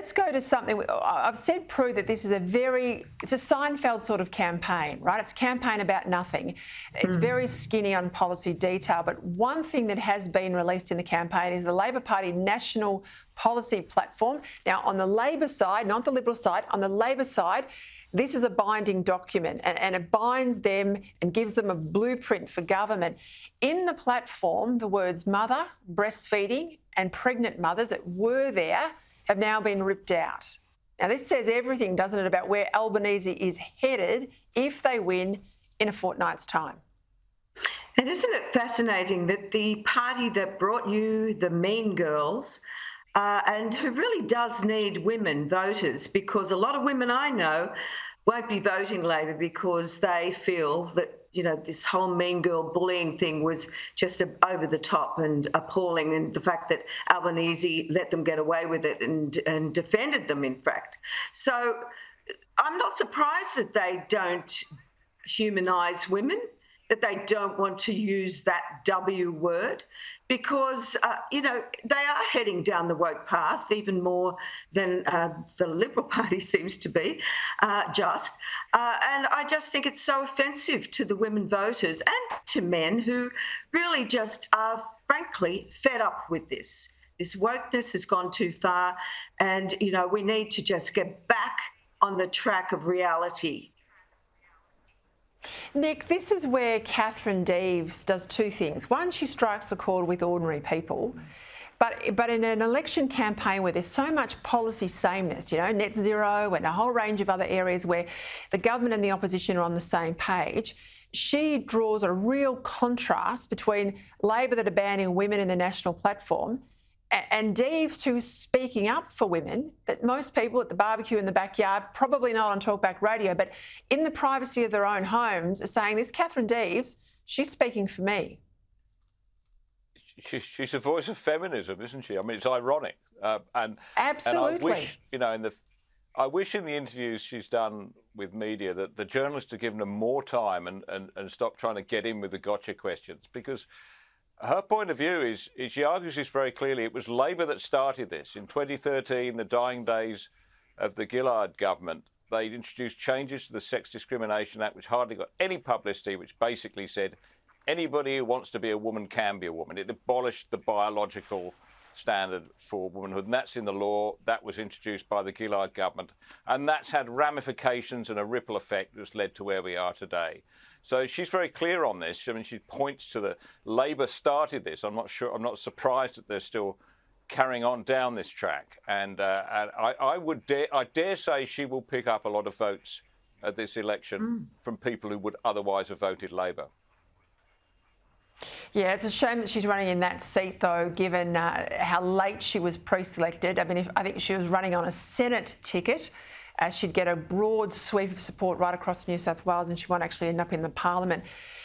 let's go to something. I've said, Prue, that this is it's a Seinfeld sort of campaign, right? It's a campaign about nothing. It's very skinny on policy detail. But one thing that has been released in the campaign is the Labor Party national policy platform. Now, on the Labor side, not the Liberal side, on the Labor side, this is a binding document and it binds them and gives them a blueprint for government. In the platform, the words mother, breastfeeding and pregnant mothers that were there have now been ripped out. Now, this says everything, doesn't it, about where Albanese is headed if they win in a fortnight's time. And isn't it fascinating that the party that brought you the Mean Girls and who really does need women voters, because a lot of women I know won't be voting Labor because they feel that, you know, this whole mean girl bullying thing was just over the top and appalling, and the fact that Albanese let them get away with it and defended them, in fact. So I'm not surprised that they don't humanise women, that they don't want to use that W word, because, you know, they are heading down the woke path even more than the Liberal Party seems to be, and I just think it's so offensive to the women voters and to men who really just are, frankly, fed up with this. This wokeness has gone too far, and, you know, we need to just get back on the track of reality. Nick, this is where Catherine Deves does two things. One, she strikes a chord with ordinary people, but in an election campaign where there's so much policy sameness, you know, net zero and a whole range of other areas where the government and the opposition are on the same page, she draws a real contrast between Labor that are banning women in the national platform and Deves, who's speaking up for women, that most people at the barbecue in the backyard, probably not on talkback radio, but in the privacy of their own homes, are saying, this Catherine Deves, she's speaking for me. She's a voice of feminism, isn't she? I mean, it's ironic. Absolutely. And I wish, you know, I wish in the interviews she's done with media that the journalists are giving them more time and stop trying to get in with the gotcha questions, because her point of view is she argues this very clearly. It was Labor that started this. In 2013, the dying days of the Gillard government, they introduced changes to the Sex Discrimination Act, which hardly got any publicity, which basically said anybody who wants to be a woman can be a woman. It abolished the biological standard for womanhood, and that's in the law. That was introduced by the Gillard government, and that's had ramifications and a ripple effect that's led to where we are today. So she's very clear on this. I mean, she points to the Labor started this. I'm not surprised that they're still carrying on down this track. And I dare say she will pick up a lot of votes at this election from people who would otherwise have voted Labor. Yeah, it's a shame that she's running in that seat, though, given how late she was pre-selected. I mean, I think she was running on a Senate ticket, she'd get a broad sweep of support right across New South Wales, and she won't actually end up in the Parliament.